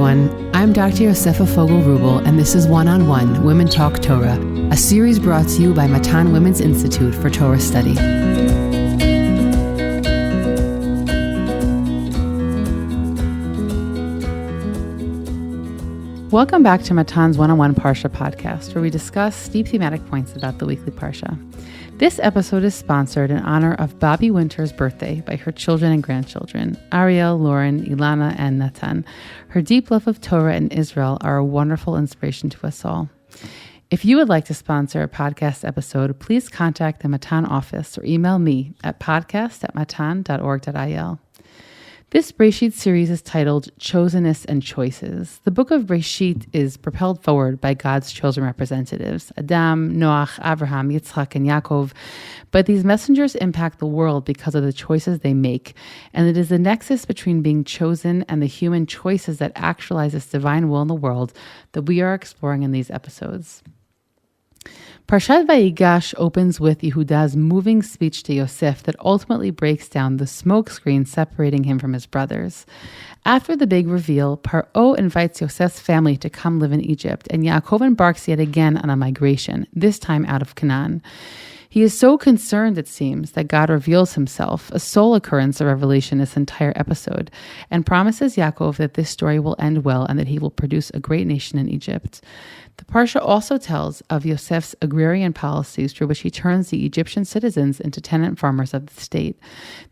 everyone. I'm Dr. Yosefa Fogel-Rubel, and this is One-on-One Women Talk Torah, a series brought to you by Matan Women's Institute for Torah Study. Welcome back to Matan's One-on-One Parsha podcast, where we discuss deep thematic points about the weekly Parsha. This episode is sponsored in honor of Bobby Winter's birthday by her children and grandchildren, Ariel, Lauren, Ilana, and Natan. Her deep love of Torah and Israel are a wonderful inspiration to us all. If you would like to sponsor a podcast episode, please contact the Matan office or email me at podcast@matan.org.il. This Bereshit series is titled Choseness and Choices. The book of Bereshit is propelled forward by God's chosen representatives, Adam, Noach, Avraham, Yitzchak, and Yaakov. But these messengers impact the world because of the choices they make. And it is the nexus between being chosen and the human choices that actualize this divine will in the world that we are exploring in these episodes. Parshat Vayigash opens with Yehuda's moving speech to Yosef that ultimately breaks down the smokescreen separating him from his brothers. After the big reveal, Paro invites Yosef's family to come live in Egypt, and Yaakov embarks yet again on a migration, this time out of Canaan. He is so concerned, it seems, that God reveals himself, a sole occurrence of revelation this entire episode, and promises Yaakov that this story will end well and that he will produce a great nation in Egypt. The Parsha also tells of Yosef's agrarian policies through which he turns the Egyptian citizens into tenant farmers of the state.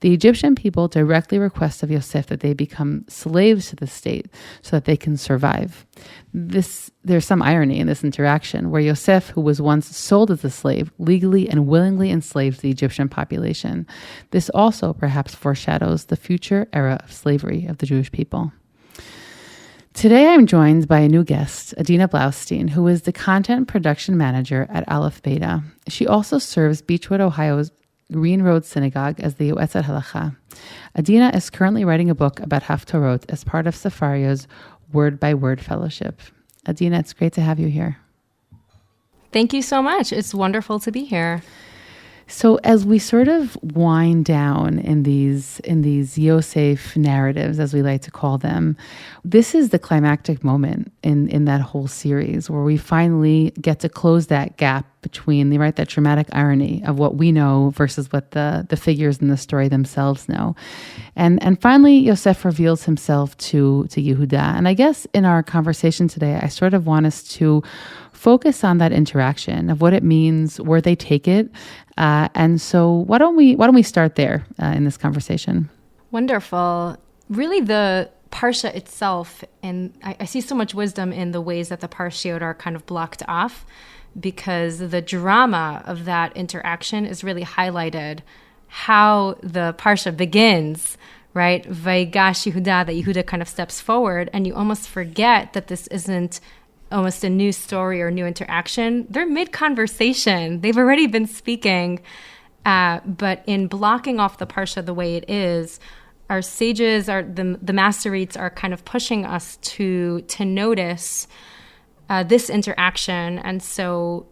The Egyptian people directly request of Yosef that they become slaves to the state so that they can survive. There's some irony in this interaction where Yosef, who was once sold as a slave, legally and willingly enslaves the Egyptian population. This also perhaps foreshadows the future era of slavery of the Jewish people. Today, I'm joined by a new guest, Adina Blaustein, who is the content production manager at Aleph Beta. She also serves Beechwood, Ohio's Green Road Synagogue as the Yoetzet Halacha. Adina is currently writing a book about Haftorot as part of Safaria's Word by Word Fellowship. Adina, it's great to have you here. Thank you so much. It's wonderful to be here. So as we sort of wind down in these Yosef narratives, as we like to call them, this is the climactic moment in that whole series where we finally get to close that gap between that dramatic irony of what we know versus what the figures in the story themselves know. And finally, Yosef reveals himself to Yehuda. And I guess in our conversation today, I sort of want us to focus on that interaction of what it means, where they take it. And so why don't we start there in this conversation? Wonderful. Really, the parsha itself, and I see so much wisdom in the ways that the parshiot are kind of blocked off, because the drama of that interaction is really highlighted. How the parsha begins, right? Vayigash Yehuda, that Yehuda kind of steps forward, and you almost forget that this isn't almost a new story or new interaction. They're mid-conversation. They've already been speaking. But in blocking off the parsha the way it is, our sages, the Masoretes are kind of pushing us to notice this interaction. And so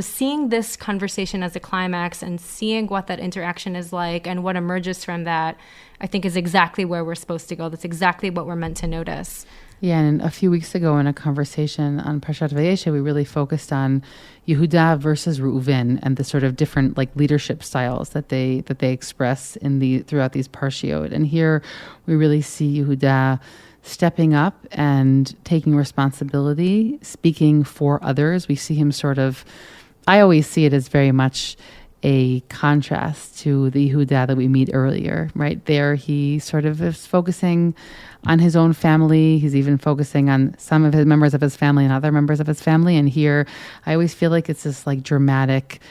seeing this conversation as a climax and seeing what that interaction is like and what emerges from that, I think is exactly where we're supposed to go. That's exactly what we're meant to notice. Yeah, and a few weeks ago in a conversation on Parshat Vayeshev, we really focused on Yehuda versus Reuven and the sort of different leadership styles that they express throughout these parshiot. And here we really see Yehuda stepping up and taking responsibility, speaking for others. We see him I always see it as very much a contrast to the Yehuda that we meet earlier. Right there, he sort of is focusing on his own family. He's even focusing on some of his members of his family and other members of his family. And here, I always feel like it's this dramatic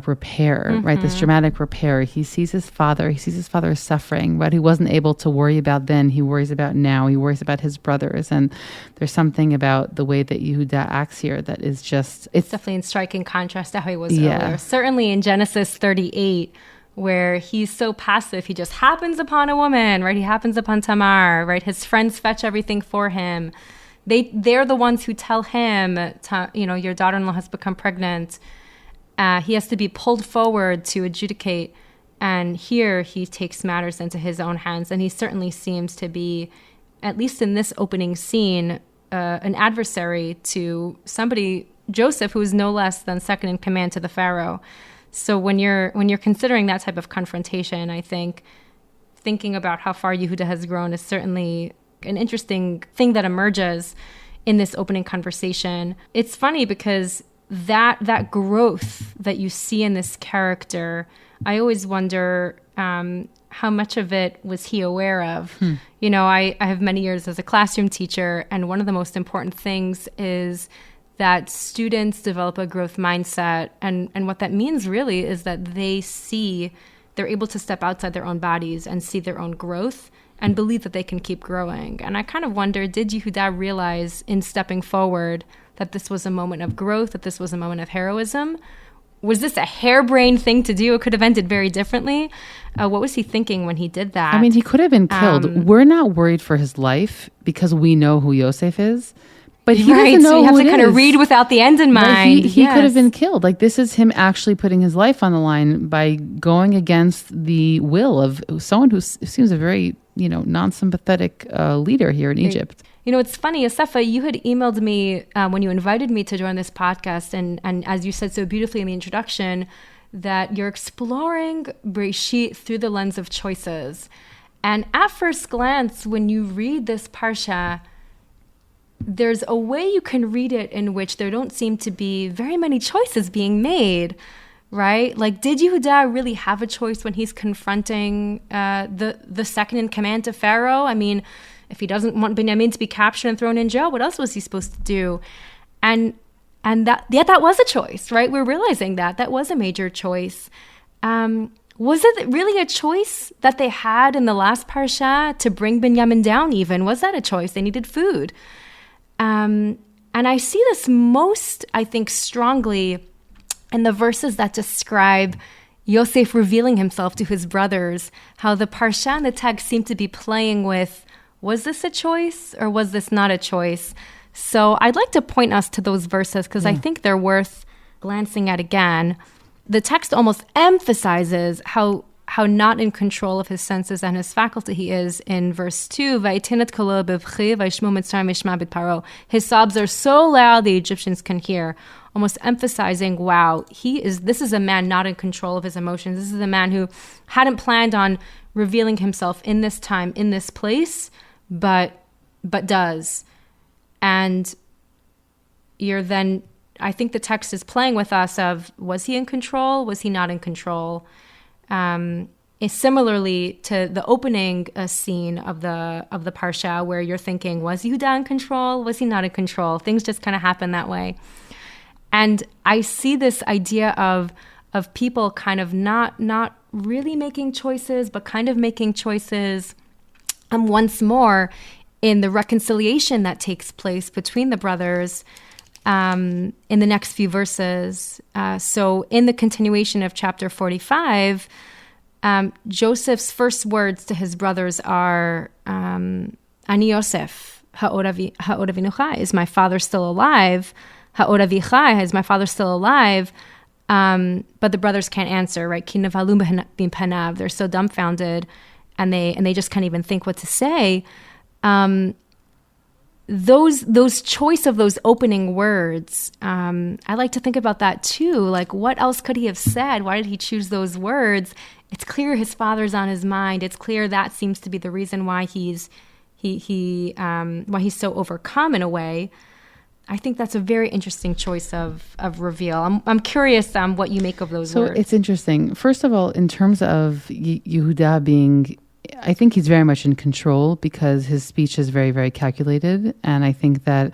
repair, right? This dramatic repair. He sees his father suffering, but he wasn't able to worry about then. He worries about now. He worries about his brothers. And there's something about the way that Yehuda acts here that is just... It's definitely in striking contrast to how he was earlier. Certainly in Genesis 38, where he's so passive, he just happens upon a woman, right? He happens upon Tamar, right? His friends fetch everything for him. They're the ones who tell him, your daughter-in-law has become pregnant. He has to be pulled forward to adjudicate. And here he takes matters into his own hands. And he certainly seems to be at least in this opening scene, an adversary to somebody, Joseph, who is no less than second in command to the Pharaoh. So when you're considering that type of confrontation, I think thinking about how far Yehuda has grown is certainly an interesting thing that emerges in this opening conversation. It's funny because that growth that you see in this character, I always wonder how much of it was he aware of. You know, I have many years as a classroom teacher, and one of the most important things is that students develop a growth mindset. And what that means really is that they're able to step outside their own bodies and see their own growth and believe that they can keep growing. And I kind of wonder, did Yehuda realize in stepping forward that this was a moment of growth, that this was a moment of heroism? Was this a harebrained thing to do? It could have ended very differently. What was he thinking when he did that? I mean, he could have been killed. We're not worried for his life because we know who Yosef is. But he doesn't know so you have who to it kind is. of read without the end in mind. He could have been killed. Like, this is him actually putting his life on the line by going against the will of someone who seems a very, non-sympathetic leader here in Egypt. You know, it's funny, Yosefa, you had emailed me when you invited me to join this podcast, and as you said so beautifully in the introduction, that you're exploring Bereshit through the lens of choices. And at first glance, when you read this parsha, there's a way you can read it in which there don't seem to be very many choices being made, right? Like, did Yehuda really have a choice when he's confronting the second in command to Pharaoh? I mean, if he doesn't want Binyamin to be captured and thrown in jail, what else was he supposed to do? And that was a choice, right? We're realizing that was a major choice. Was it really a choice that they had in the last parsha to bring Binyamin down even? Was that a choice? They needed food. And I see this most, I think, strongly in the verses that describe Yosef revealing himself to his brothers, how the parsha and the text seem to be playing with, was this a choice or was this not a choice? So I'd like to point us to those verses because I think they're worth glancing at again. The text almost emphasizes how not in control of his senses and his faculty he is in verse 2. His sobs are so loud the Egyptians can hear, almost emphasizing, wow, this is a man not in control of his emotions. This is a man who hadn't planned on revealing himself in this time, in this place, but does. And I think the text is playing with us of, was he in control? Was he not in control? Similarly to the opening scene of the parsha, where you're thinking, was Yehuda in control? Was he not in control? Things just kind of happen that way. And I see this idea of people kind of not really making choices, but kind of making choices once more in the reconciliation that takes place between the brothers in the next few verses. So in the continuation of chapter 45, Joseph's first words to his brothers are, Ani Yosef, ha'od avinu chai, is my father still alive? Ha'od avi chai, is my father still alive? But the brothers can't answer, right? Ki nevalu b'panav, they're so dumbfounded, and they just can't even think what to say. Those choice of those opening words, I like to think about that too. Like, what else could he have said? Why did he choose those words? It's clear his father's on his mind. It's clear that seems to be the reason why he's so overcome in a way. I think that's a very interesting choice of reveal. I'm curious what you make of those words. So it's interesting. First of all, in terms of Yehuda being, I think he's very much in control because his speech is very, very calculated. And I think that,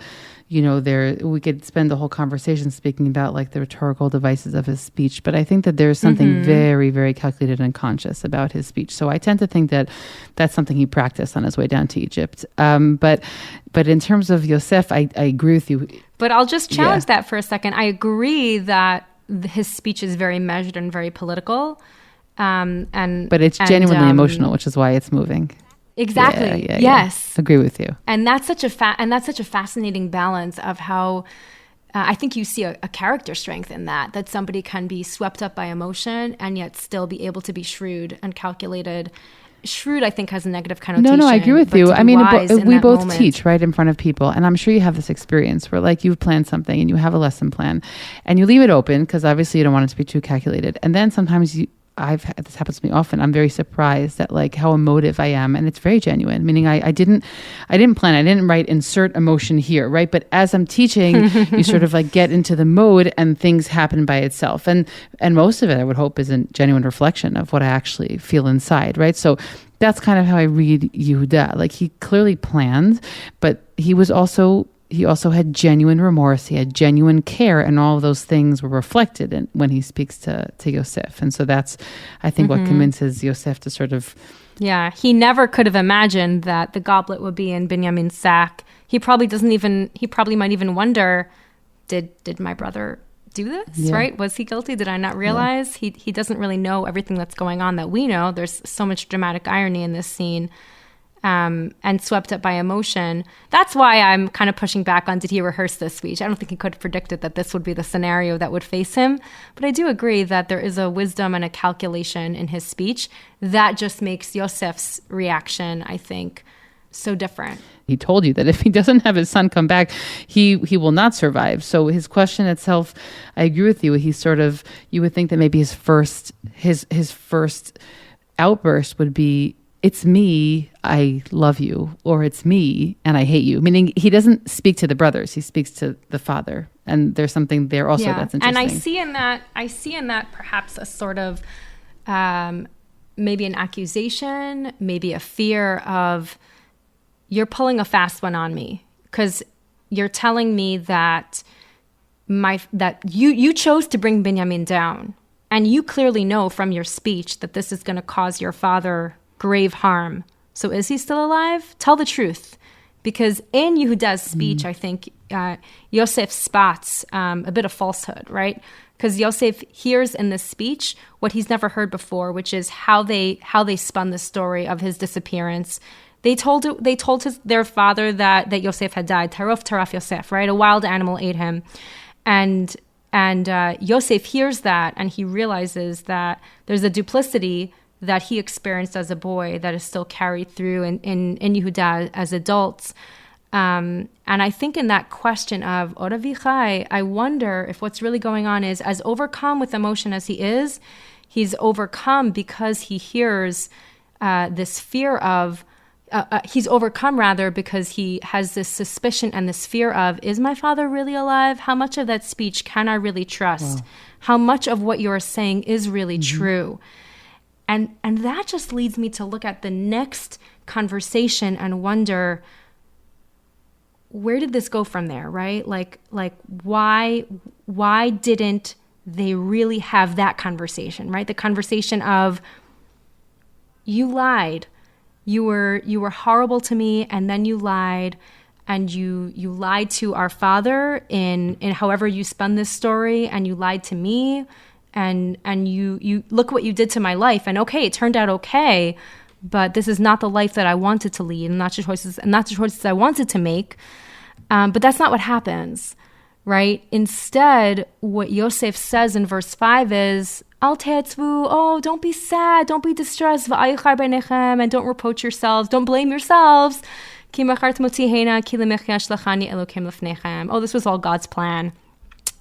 we could spend the whole conversation speaking about like the rhetorical devices of his speech. But I think that there's something very, very calculated and conscious about his speech. So I tend to think that that's something he practiced on his way down to Egypt. But in terms of Yosef, I agree with you. But I'll just challenge that for a second. I agree that his speech is very measured and very political. But it's genuinely emotional, which is why it's moving. Exactly. Yes. Agree with you. And that's such a fascinating balance of how I think you see a character strength in that somebody can be swept up by emotion and yet still be able to be shrewd and calculated shrewd, I think, has a negative connotation. No, I agree with but you. to be I mean, wise in we that both moment. teach, right, in front of people. And I'm sure you have this experience where like you've planned something and you have a lesson plan and you leave it open because obviously you don't want it to be too calculated. And then sometimes this happens to me often. I'm very surprised at like how emotive I am, and it's very genuine. Meaning, I didn't plan. I didn't write insert emotion here, right? But as I'm teaching, you sort of like get into the mode, and things happen by itself. And most of it, I would hope, is a genuine reflection of what I actually feel inside, right? So that's kind of how I read Yehuda. Like he clearly planned, but he also had genuine remorse. He had genuine care, and all of those things were reflected when he speaks to Yosef. And so that's, I think, what convinces Yosef to sort of... Yeah, he never could have imagined that the goblet would be in Binyamin's sack. He probably might even wonder, did my brother do this, right? Was he guilty? Did I not realize? He doesn't really know everything that's going on that we know. There's so much dramatic irony in this scene. And swept up by emotion. That's why I'm kind of pushing back on, did he rehearse this speech? I don't think he could have predicted that this would be the scenario that would face him. But I do agree that there is a wisdom and a calculation in his speech that just makes Yosef's reaction, I think, so different. He told you that if he doesn't have his son come back, he will not survive. So his question itself, I agree with you. He's sort of, you would think that maybe his first outburst would be, it's me, I love you, or it's me and I hate you. Meaning he doesn't speak to the brothers, he speaks to the father. And there's something there also that's interesting. And I see in that perhaps a sort of maybe an accusation, maybe a fear of, you're pulling a fast one on me because you're telling me that you chose to bring Binyamin down, and you clearly know from your speech that this is going to cause your father grave harm. So is he still alive? Tell the truth. Because in Yehuda's speech, I think Yosef spots a bit of falsehood, right? Because Yosef hears in this speech what he's never heard before, which is how they spun the story of his disappearance. They told their father that Yosef had died. Taraf Yosef, right? A wild animal ate him. And Yosef hears that, and he realizes that there's a duplicity that he experienced as a boy that is still carried through in Yehuda as adults. And I think in that question of Ora Vichai, I wonder if what's really going on is, as overcome with emotion as he is, he's overcome because he hears this fear of, he's overcome rather because he has this suspicion and this fear of, is my father really alive? How much of that speech can I really trust? Wow. How much of what you're saying is really true? And that just leads me to look at the next conversation and wonder, where did this go from there, right? Like why didn't they really have that conversation, right? The conversation of, you lied, you were horrible to me, and then you lied, and you lied to our father in however you spun this story, and you lied to me. And you look what you did to my life, and okay, it turned out okay, but this is not the life that I wanted to lead, and not the choices I wanted to make. But that's not what happens, right? Instead, what Yosef says in verse 5 is, Al te'atzvu, oh, don't be sad, don't be distressed, v'ayichar beinechem, and don't reproach yourselves, don't blame yourselves. Ki machart motihena, ki lemechya shlachani Elokim lefnechem. Oh, this was all God's plan.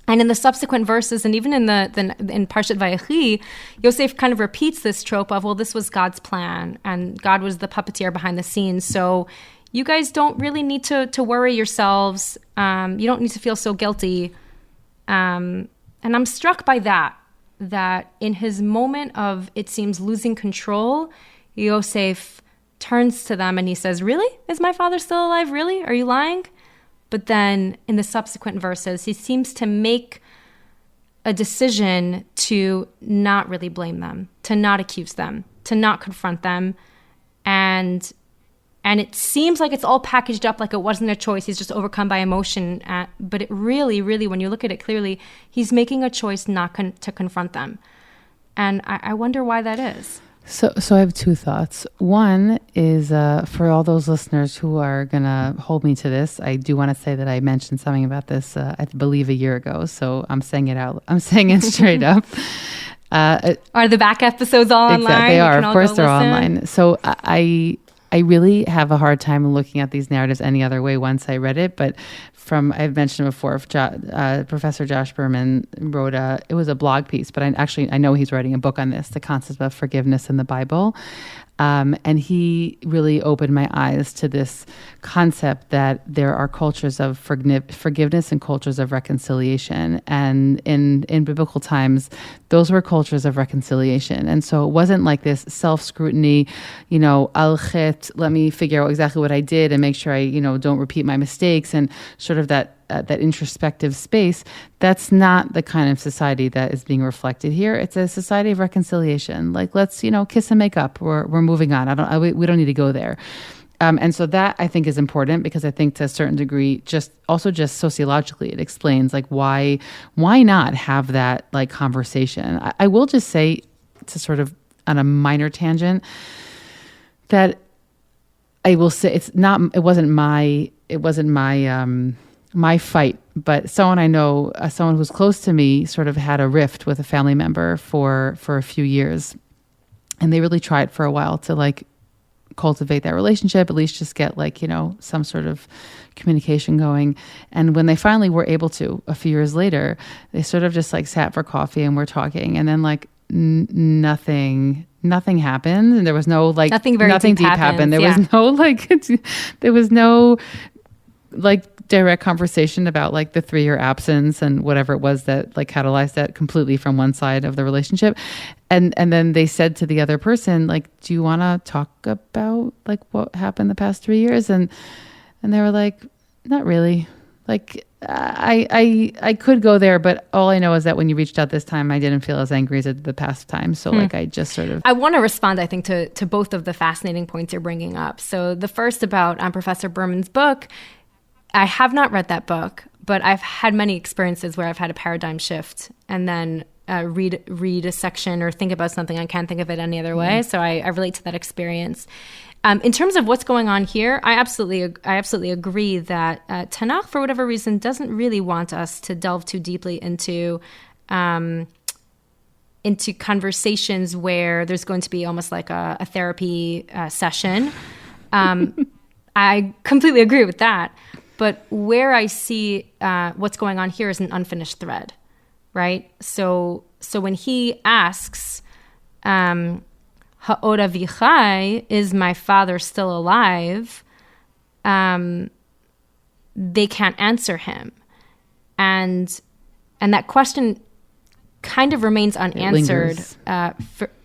And in the subsequent verses, and even in Parshat Vayigash, Yosef kind of repeats this trope of, well, this was God's plan, and God was the puppeteer behind the scenes. So you guys don't really need to worry yourselves. You don't need to feel so guilty. And I'm struck by that in his moment of, it seems, losing control, Yosef turns to them and he says, really? Is my father still alive? Really? Are you lying? But then in the subsequent verses, he seems to make a decision to not really blame them, to not accuse them, to not confront them. And it seems like it's all packaged up like it wasn't a choice. He's just overcome by emotion. But it really, really, when you look at it clearly, he's making a choice not to confront them. And I wonder why that is. So I have two thoughts. One is for all those listeners who are going to hold me to this, I do want to say that I mentioned something about this, I believe, a year ago. So I'm saying it straight up. Are the back episodes all online? Exactly, they are. Of course, they're online. So I really have a hard time looking at these narratives any other way once I read it. But I've mentioned before, Professor Josh Berman wrote it was a blog piece, but I know he's writing a book on this, the concept of forgiveness in the Bible. And he really opened my eyes to this concept that there are cultures of forgiveness and cultures of reconciliation. And in biblical times, those were cultures of reconciliation. And so it wasn't like this self-scrutiny, al chet, let me figure out exactly what I did and make sure I, don't repeat my mistakes, and sort of that introspective space. That's not the kind of society that is being reflected here. It's a society of reconciliation. Like, let's, kiss and make up. We're moving on. We don't need to go there. And so that, I think, is important, because I think to a certain degree, just sociologically, it explains like why not have that like conversation. I will just say, to sort of on a minor tangent, that I will say it wasn't my fight, but someone I know, someone who's close to me, sort of had a rift with a family member for a few years, and they really tried for a while to like cultivate that relationship, at least just get like, some sort of communication going. And when they finally were able to, a few years later, they sort of just like sat for coffee and were talking, and then like nothing happened, and there was no like nothing deep happened. There was no like there was no like direct conversation about like the 3-year absence and whatever it was that like catalyzed that completely from one side of the relationship. And then they said to the other person, like, do you want to talk about like what happened the past 3 years? And they were like, not really. Like, I could go there, but all I know is that when you reached out this time, I didn't feel as angry as I did the past time. So like, I just sort of... I want to respond, I think, to both of the fascinating points you're bringing up. So the first about Professor Berman's book, I have not read that book, but I've had many experiences where I've had a paradigm shift and then read a section or think about something. I can't think of it any other way. So I relate to that experience. In terms of what's going on here, I absolutely agree that Tanakh, for whatever reason, doesn't really want us to delve too deeply into conversations where there's going to be almost like a therapy session. I completely agree with that. But where I see what's going on here is an unfinished thread, right? So when he asks, Ha'ora vichai, is my father still alive? They can't answer him. And that question kind of remains unanswered.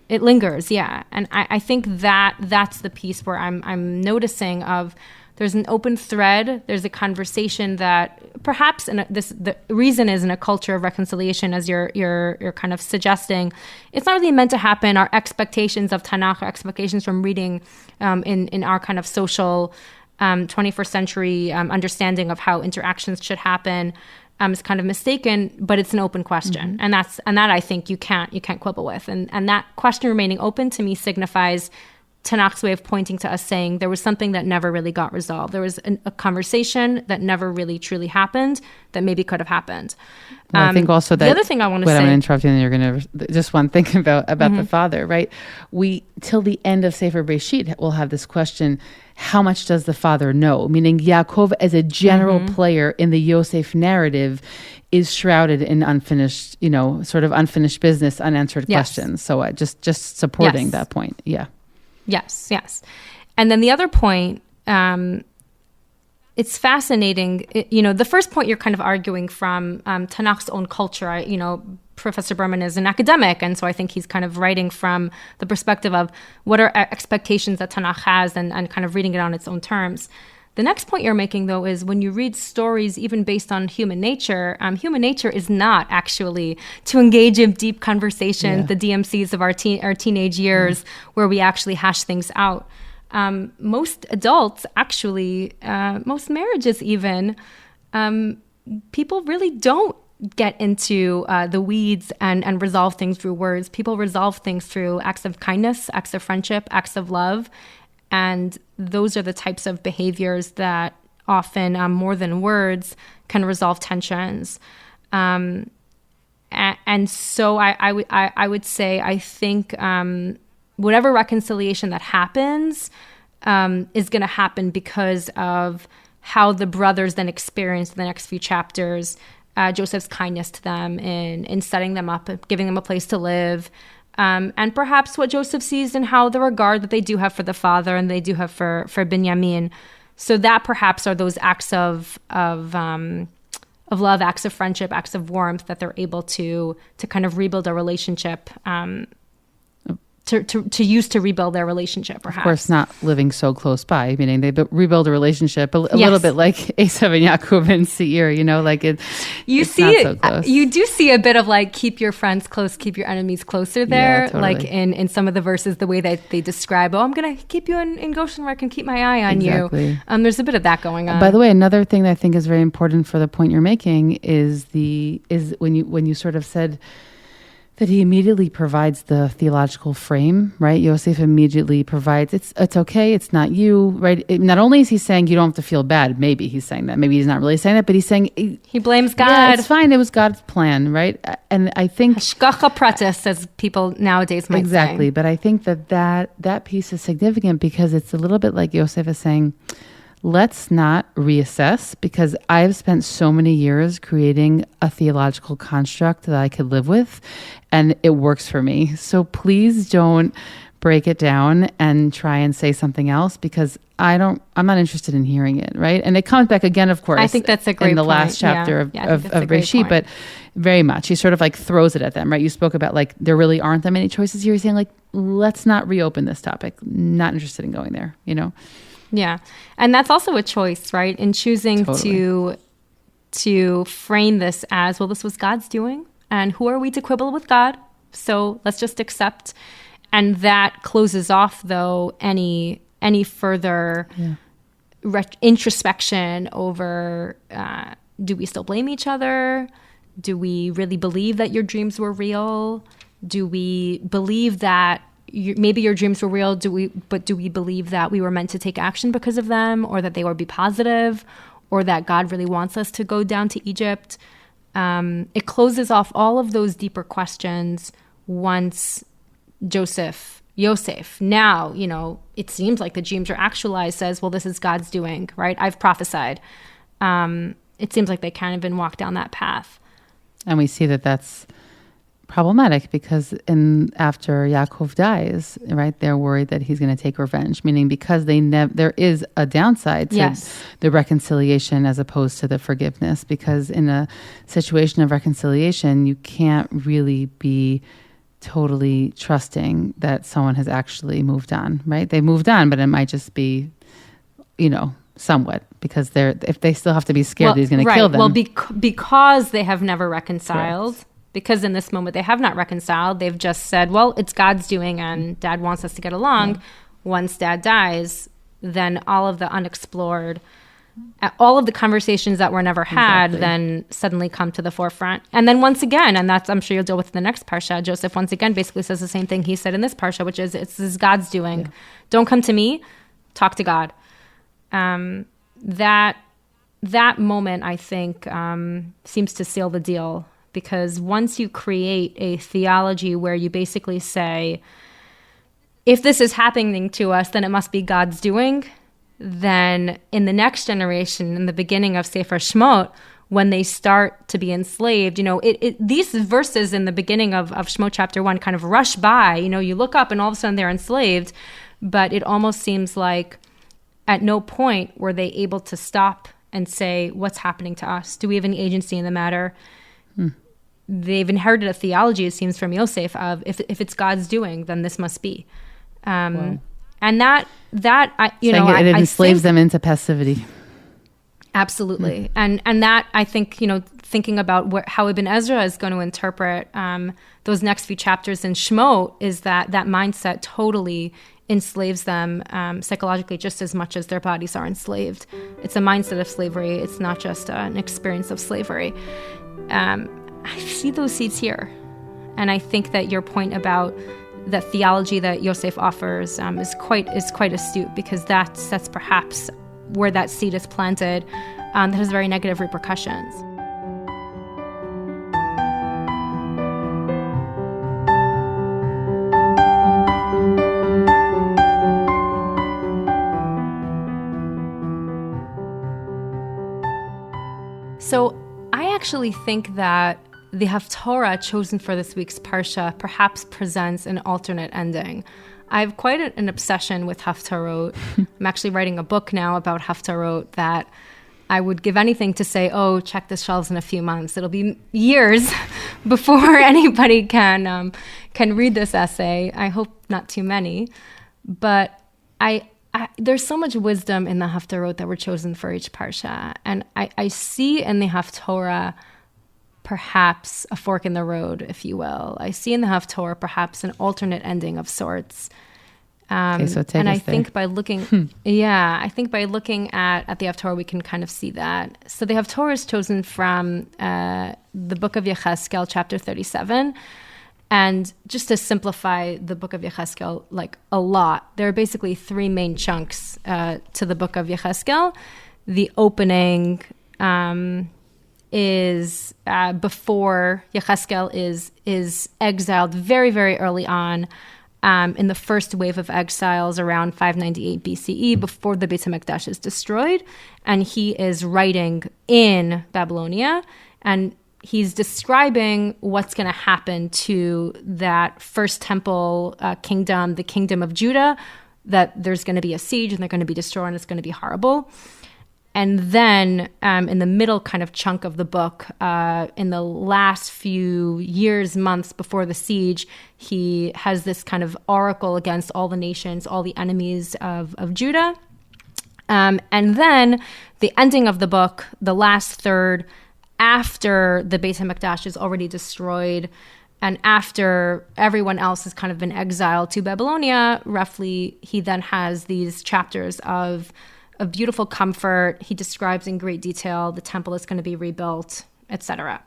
It lingers, yeah. And I think that's the piece where I'm noticing of... There's an open thread. There's a conversation that perhaps the reason is in a culture of reconciliation, as you're kind of suggesting. It's not really meant to happen. Our expectations of Tanakh, our expectations from reading in our kind of social 21st century understanding of how interactions should happen is kind of mistaken. But it's an open question, and that I think you can't quibble with. And that question remaining open to me signifies Tanakh's way of pointing to us, saying there was something that never really got resolved. There was a conversation that never really truly happened that maybe could have happened. Well, I think also that the other thing I want to say... I'm going to interrupt you, and you're going to just one thing about the father, right? We, till the end of Sefer Bereshit, will have this question, how much does the father know? Meaning Yaakov, as a general player in the Yosef narrative, is shrouded in unfinished, sort of unfinished business, unanswered questions. So just supporting that point. Yeah. Yes. And then the other point, it's fascinating. The first point you're kind of arguing from Tanakh's own culture. Professor Berman is an academic, and so I think he's kind of writing from the perspective of what are expectations that Tanakh has and kind of reading it on its own terms. The next point you're making, though, is when you read stories, even based on human nature is not actually to engage in deep conversations, the DMCs of our teenage years, where we actually hash things out. Most adults, actually, most marriages even, people really don't get into the weeds and resolve things through words. People resolve things through acts of kindness, acts of friendship, acts of love. And those are the types of behaviors that often, more than words, can resolve tensions. And And so I would say, I think whatever reconciliation that happens is going to happen because of how the brothers then experience the next few chapters, Joseph's kindness to them in setting them up, giving them a place to live, and perhaps what Joseph sees in how the regard that they do have for the father and they do have for Binyamin. So that perhaps are those acts of love, acts of friendship, acts of warmth that they're able to kind of rebuild a relationship, to use to rebuild their relationship, perhaps. Of course, not living so close by, meaning they rebuild a relationship a little bit like Yosef and Yaakov and Seir, like it. It's not so close. You do see a bit of like, keep your friends close, keep your enemies closer there. Yeah, totally. Like in some of the verses, the way that they describe, I'm going to keep you in Goshen where I can keep my eye on you. There's a bit of that going on. By the way, another thing that I think is very important for the point you're making is when you sort of said that he immediately provides the theological frame, right? Yosef immediately provides, it's okay, it's not you, right? Not only is he saying you don't have to feel bad, maybe he's saying that, maybe he's not really saying that, but he's saying... He blames God. Yeah, it's fine, it was God's plan, right? And I think... Hashgacha pratis, as people nowadays might say. Exactly, but I think that piece is significant because it's a little bit like Yosef is saying, let's not reassess, because I've spent so many years creating a theological construct that I could live with, and it works for me. So please don't break it down and try and say something else, because I'm not interested in hearing it, right? And it comes back again, of course. I think that's a great in the point. last chapter of Bereshit, point. but very much he sort of like throws it at them, right? You spoke about like there really aren't that many choices here. He's saying like, let's not reopen this topic. Not interested in going there, Yeah. And that's also a choice, right? In choosing to frame this as, well, this was God's doing, and who are we to quibble with God? So let's just accept. And that closes off, though, any further introspection over, do we still blame each other? Do we really believe that your dreams were real? Do we believe that maybe your dreams were real, do we believe that we were meant to take action because of them, or that they would be positive, or that God really wants us to go down to Egypt? It closes off all of those deeper questions once Yosef, now, it seems like the dreams are actualized, says, well, this is God's doing, right? I've prophesied. It seems like they kind of been walked down that path. And we see that that's problematic because after Yaakov dies, right, they're worried that he's going to take revenge, meaning because there is a downside to the reconciliation as opposed to the forgiveness, because in a situation of reconciliation, you can't really be totally trusting that someone has actually moved on, right? They moved on, but it might just be, somewhat, because if they still have to be scared that he's going to kill them. Well, because they have never reconciled. Correct. Because in this moment they have not reconciled, they've just said, well, it's God's doing and Dad wants us to get along. Yeah. Once Dad dies, then all of the unexplored, all of the conversations that were never had, then suddenly come to the forefront. And then once again, and that's, I'm sure you'll deal with in the next parsha, Joseph once again basically says the same thing he said in this parsha, which is, this is God's doing. Yeah. Don't come to me, talk to God. That moment, I think, seems to seal the deal. Because once you create a theology where you basically say, if this is happening to us, then it must be God's doing, then in the next generation, in the beginning of Sefer Shemot, when they start to be enslaved, these verses in the beginning of Shemot chapter 1 kind of rush by. You look up and all of a sudden they're enslaved, but it almost seems like at no point were they able to stop and say, what's happening to us? Do we have any agency in the matter? They've inherited a theology, it seems, from Yosef of if it's God's doing, then this must be, and that it enslaves them into passivity. Absolutely, and that I think thinking about how Ibn Ezra is going to interpret those next few chapters in Shemot is that mindset totally enslaves them psychologically just as much as their bodies are enslaved. It's a mindset of slavery. It's not just an experience of slavery. I see those seeds here. And I think that your point about the theology that Yosef offers is quite astute, because that's perhaps where that seed is planted that has very negative repercussions. So I actually think that the Haftora chosen for this week's parsha perhaps presents an alternate ending. I have quite an obsession with Haftarot. I'm actually writing a book now about Haftarot that I would give anything to say, oh, check the shelves in a few months. It'll be years before anybody can read this essay. I hope not too many. But there's so much wisdom in the Haftarot that were chosen for each parsha. And I see in the Haftorah perhaps a fork in the road, if you will. I see in the Haftorah perhaps an alternate ending of sorts. Okay, so take and us I think by looking, I think by looking at the Haftorah, we can kind of see that. So the Haftorah is chosen from the book of Yecheskel, chapter 37. And just to simplify the book of Yecheskel, like a lot, there are basically three main chunks to the book of Yecheskel. The opening is before Yecheskel is exiled very, very early on in the first wave of exiles around 598 BCE, before the Beit HaMikdash is destroyed. And he is writing in Babylonia, and he's describing what's going to happen to that first temple kingdom, the kingdom of Judah, that there's going to be a siege and they're going to be destroyed and it's going to be horrible. And then in the middle kind of chunk of the book, in the last few years, months before the siege, he has this kind of oracle against all the nations, all the enemies of Judah. And then the ending of the book, the last third, after the Beit HaMikdash is already destroyed and after everyone else has kind of been exiled to Babylonia, roughly, he then has these chapters of beautiful comfort. He describes in great detail the temple is going to be rebuilt, etc.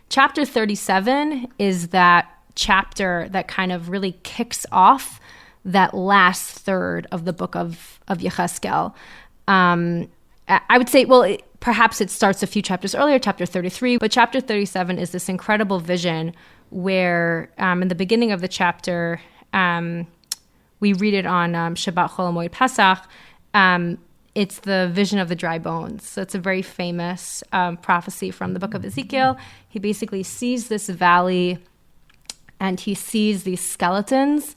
Chapter 37 is that chapter that kind of really kicks off that last third of the book of Yecheskel. I would say, well, perhaps it starts a few chapters earlier, chapter 33, but chapter 37 is this incredible vision where in the beginning of the chapter, we read it on Shabbat Chol Hamoed Pesach. It's the vision of the dry bones. So it's a very famous prophecy from the book of Ezekiel. He basically sees this valley and he sees these skeletons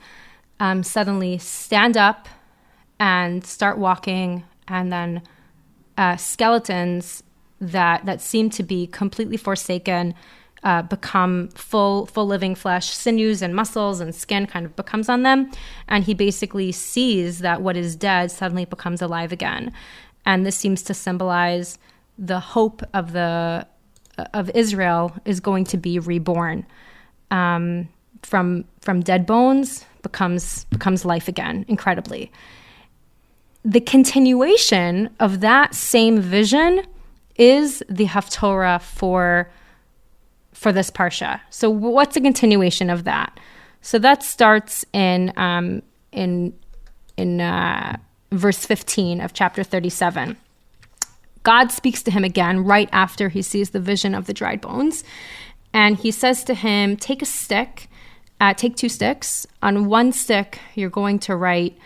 suddenly stand up and start walking, and then skeletons that seem to be completely forsaken become full living flesh, sinews and muscles and skin kind of becomes on them. And he basically sees that what is dead suddenly becomes alive again. And this seems to symbolize the hope of Israel is going to be reborn. From dead bones becomes life again, incredibly. The continuation of that same vision is the Haftorah for this parsha. So what's the continuation of that? So that starts in verse 15 of chapter 37. God speaks to him again right after he sees the vision of the dried bones. And he says to him, take a stick, take two sticks. On one stick, you're going to write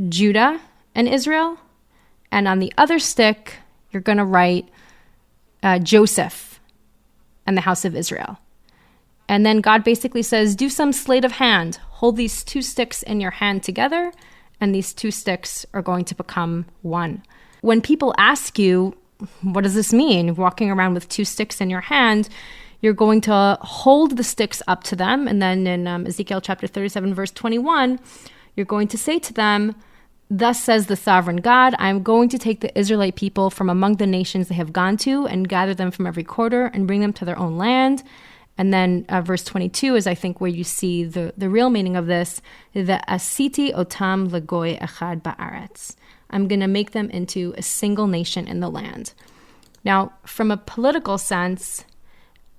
Judah and Israel. And on the other stick, you're going to write Joseph and the house of Israel. And then God basically says, do some sleight of hand. Hold these two sticks in your hand together, and these two sticks are going to become one. When people ask you, what does this mean? Walking around with two sticks in your hand, you're going to hold the sticks up to them. And then in Ezekiel chapter 37, verse 21, you're going to say to them, thus says the sovereign God, I am going to take the Israelite people from among the nations they have gone to and gather them from every quarter and bring them to their own land. And then verse 22 is, I think, where you see the real meaning of this, the asiti otam legoy echad ba'aretz. I'm going to make them into a single nation in the land. Now, from a political sense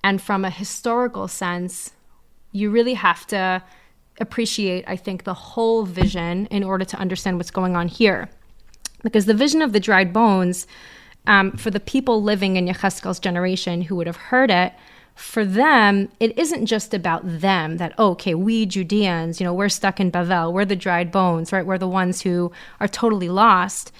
and from a historical sense, you really have to appreciate, I think, the whole vision in order to understand what's going on here. Because the vision of the dried bones, for the people living in Yecheskel's generation who would have heard it, for them, it isn't just about them, that, oh, okay, we Judeans, we're stuck in Bavel, we're the dried bones, right? We're the ones who are totally lost.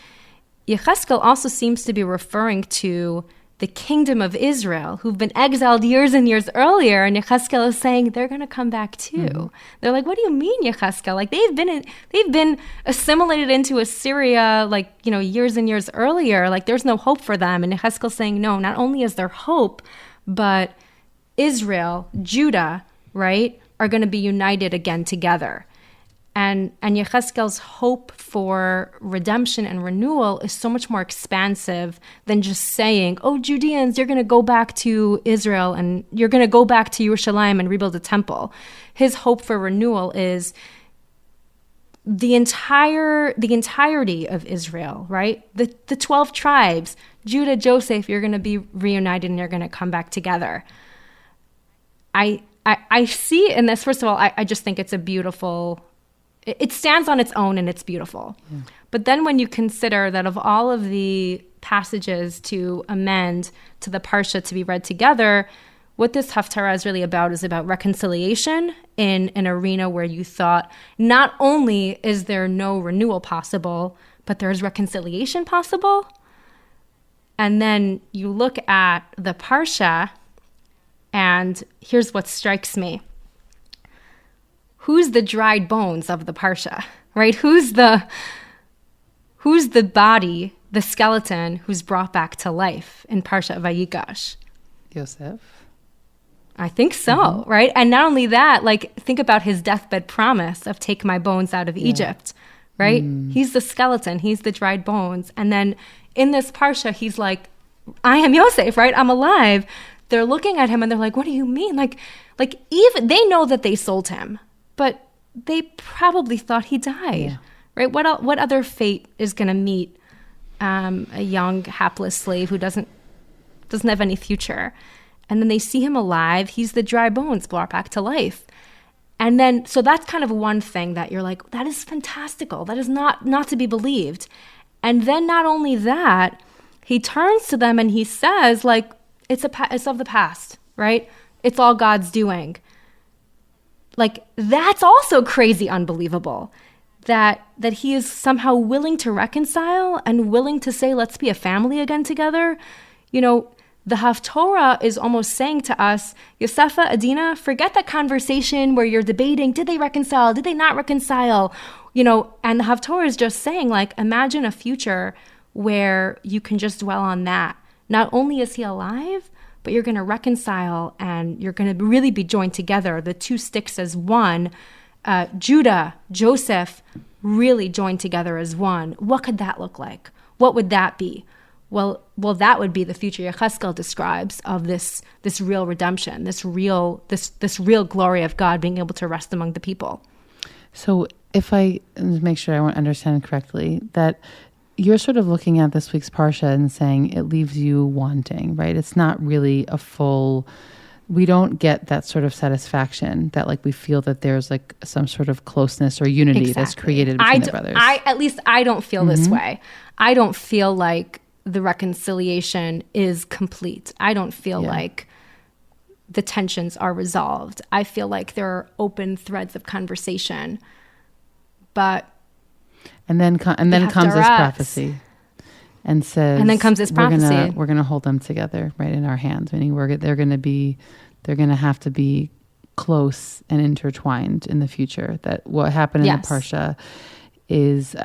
Yecheskel also seems to be referring to the kingdom of Israel, who've been exiled years and years earlier, and Yecheskel is saying they're going to come back too. They're like, what do you mean, Yecheskel? Like they've been assimilated into Assyria, like, years and years earlier. Like there's no hope for them. And Yecheskel saying, no, not only is there hope, but Israel, Judah, right, are going to be united again together. And Yecheskel's hope for redemption and renewal is so much more expansive than just saying, oh, Judeans, you're going to go back to Israel and you're going to go back to Yerushalayim and rebuild the temple. His hope for renewal is the entirety of Israel, right? The 12 tribes, Judah, Joseph, you're going to be reunited and you're going to come back together. I see in this, first of all, I just think it's a beautiful... It stands on its own and it's beautiful. Yeah. But then when you consider that of all of the passages to amend to the parsha to be read together, what this Haftora is really about is about reconciliation in an arena where you thought not only is there no renewal possible, but there's reconciliation possible. And then you look at the parsha, and here's what strikes me. Who's the dried bones of the parsha, right? Who's the body, the skeleton, who's brought back to life in Parshat Vayigash? Yosef. I think so, right? And not only that, like think about his deathbed promise of take my bones out of Egypt, right? He's the skeleton, he's the dried bones. And then in this parsha, he's like, I am Yosef, right? I'm alive. They're looking at him and they're like, what do you mean? Like even they know that they sold him. But they probably thought he died, right? What other fate is going to meet a young hapless slave who doesn't have any future? And then they see him alive. He's the dry bones brought back to life. And then, so that's kind of one thing that you're like, that is fantastical. That is not to be believed. And then not only that, he turns to them and he says, like, it's of the past, right? It's all God's doing. Like, that's also crazy unbelievable that he is somehow willing to reconcile and willing to say, let's be a family again together. The Haftora is almost saying to us, Yosefa, Adina, forget that conversation where you're debating, did they reconcile? Did they not reconcile? And the Haftora is just saying, like, imagine a future where you can just dwell on that. Not only is he alive, but you're going to reconcile and you're going to really be joined together. The two sticks as one. Judah, Joseph, really joined together as one. What could that look like? What would that be? Well, that would be the future Yecheskel describes of this real redemption, this real glory of God being able to rest among the people. So if I make sure I understand correctly, that you're sort of looking at this week's parsha and saying it leaves you wanting, right? It's not really a full, we don't get that sort of satisfaction that like we feel that there's like some sort of closeness or unity that's created between the brothers. At least I don't feel this way. I don't feel like the reconciliation is complete. I don't feel like the tensions are resolved. I feel like there are open threads of conversation, but And then comes this prophecy and says, and then comes this prophecy. We're gonna hold them together, right, in our hands. Meaning they're gonna have to be close and intertwined in the future. That what happened in the parsha is,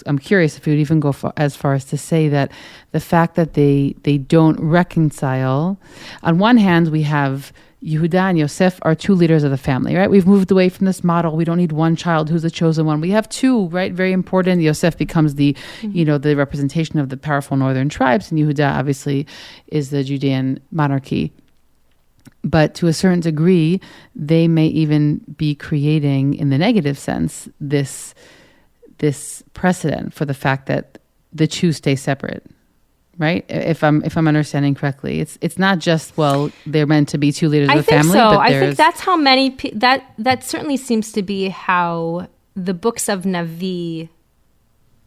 I'm curious if you would even go as far as to say that the fact that they don't reconcile. On one hand, we have Yehuda and Yosef are two leaders of the family, right? We've moved away from this model. We don't need one child who's the chosen one. We have two, right? Very important. Yosef becomes the representation of the powerful northern tribes, and Yehuda obviously is the Judean monarchy. But to a certain degree, they may even be creating, in the negative sense, this precedent for the fact that the two stay separate. Right? If I'm understanding correctly, it's not just, well, they're meant to be two leaders of the family. So. But I think that's how many that certainly seems to be how the books of Navi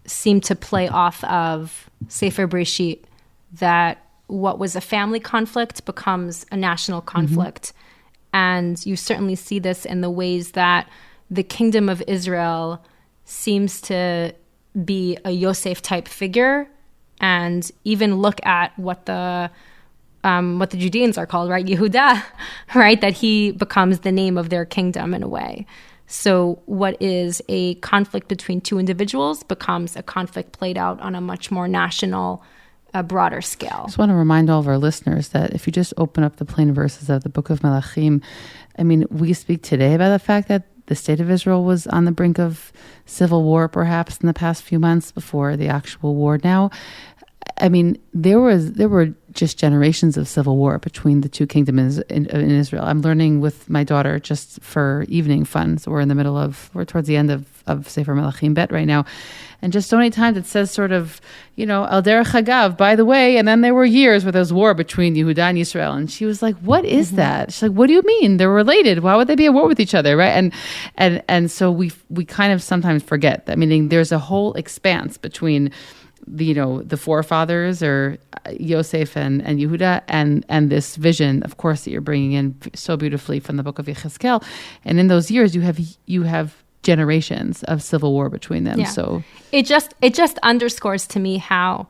seem to play off of Sefer Bereshit, that what was a family conflict becomes a national conflict. And you certainly see this in the ways that the kingdom of Israel seems to be a Yosef type figure and even look at what the Judeans are called, right? Yehuda, right? That he becomes the name of their kingdom in a way. So what is a conflict between two individuals becomes a conflict played out on a much more national, broader scale. I just want to remind all of our listeners that if you just open up the plain verses of the book of Melachim, I mean, we speak today about the fact that the state of Israel was on the brink of civil war, perhaps in the past few months before the actual war now. I mean, there were just generations of civil war between the two kingdoms in Israel. I'm learning with my daughter just for evening fun. So we're towards the end of Sefer Melachim Bet right now. And just so many times it says sort of, Al derech hagav, by the way, and then there were years where there was war between Yehuda and Israel. And she was like, what is that? She's like, what do you mean? They're related. Why would they be at war with each other? Right. And so we kind of sometimes forget that, meaning there's a whole expanse between the forefathers or Yosef and Yehuda and this vision, of course, that you're bringing in so beautifully from the book of Yechezkel. And in those years, you have generations of civil war between them. Yeah. So it just underscores to me how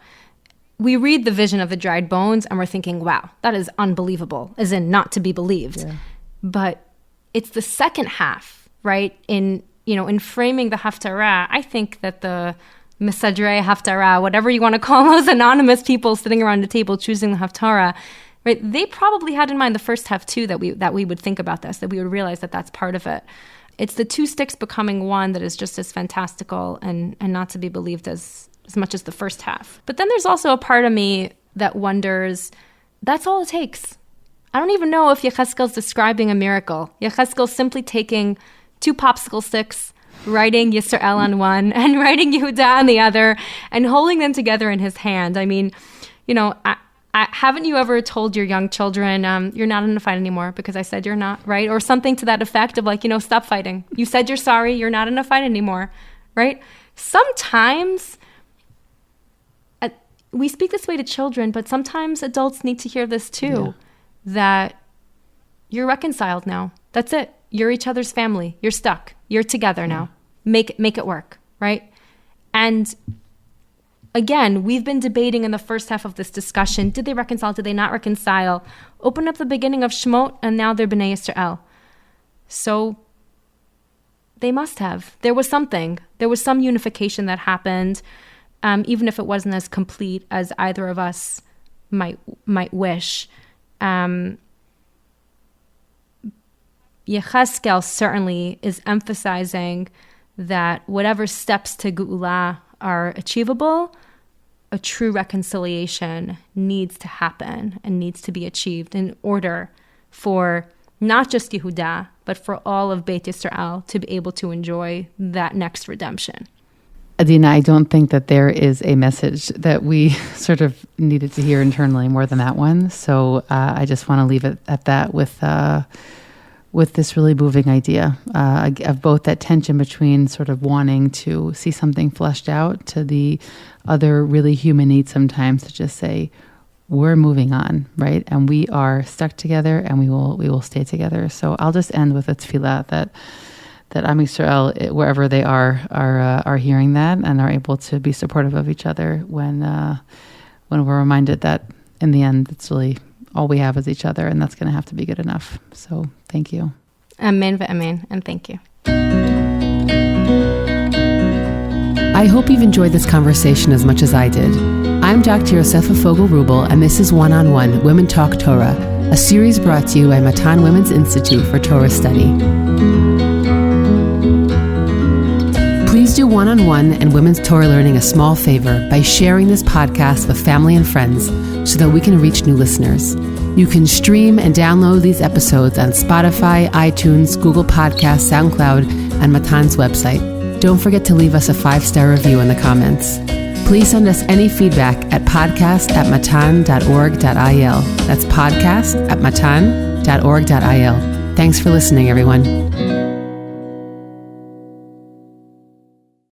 we read the vision of the dried bones and we're thinking, wow, that is unbelievable, as in not to be believed. Yeah. But it's the second half, right? In framing the Haftora, I think that the Mesadrei Haftarah, whatever you want to call those anonymous people sitting around the table choosing the Haftarah, right? They probably had in mind the first half too, that we would think about this, that we would realize that that's part of it. It's the two sticks becoming one that is just as fantastical and not to be believed as much as the first half. But then there's also a part of me that wonders, that's all it takes. I don't even know if Yechezkel's describing a miracle. Yechezkel's simply taking two popsicle sticks, writing Yisrael on one and writing Yehuda on the other and holding them together in his hand. I mean, haven't you ever told your young children, you're not in a fight anymore because I said you're not, right? Or something to that effect of like, stop fighting. You said you're sorry. You're not in a fight anymore, right? Sometimes we speak this way to children, but sometimes adults need to hear this too, that you're reconciled now. That's it. You're each other's family. You're stuck. You're together now. Make it work, right? And again, we've been debating in the first half of this discussion, did they reconcile? Did they not reconcile? Open up the beginning of Shemot, and now they're Bnei Yisrael. So they must have. There was something. There was some unification that happened, even if it wasn't as complete as either of us might wish. Yechezkel certainly is emphasizing that whatever steps to Geula are achievable, a true reconciliation needs to happen and needs to be achieved in order for not just Yehuda, but for all of Beit Yisrael to be able to enjoy that next redemption. Adina, I don't think that there is a message that we sort of needed to hear internally more than that one. So I just want to leave it at that with this really moving idea of both that tension between sort of wanting to see something fleshed out to the other really human need sometimes to just say, we're moving on, right? And we are stuck together and we will stay together. So I'll just end with a tefillah that Am Yisrael, wherever they are hearing that and are able to be supportive of each other when we're reminded that in the end, it's really all we have is each other, and that's going to have to be good enough. So thank you. Amen v'amen, and thank you. I hope you've enjoyed this conversation as much as I did. I'm Dr. Yosefa Fogel-Rubel, and this is One-on-One Women Talk Torah, a series brought to you by Matan Women's Institute for Torah Study. Please do One-on-One and Women's Torah Learning a small favor by sharing this podcast with family and friends so that we can reach new listeners. You can stream and download these episodes on Spotify, iTunes, Google Podcasts, SoundCloud, and Matan's website. Don't forget to leave us a 5-star review in the comments. Please send us any feedback at podcast@matan.org.il. That's podcast@matan.org.il. Thanks for listening, everyone.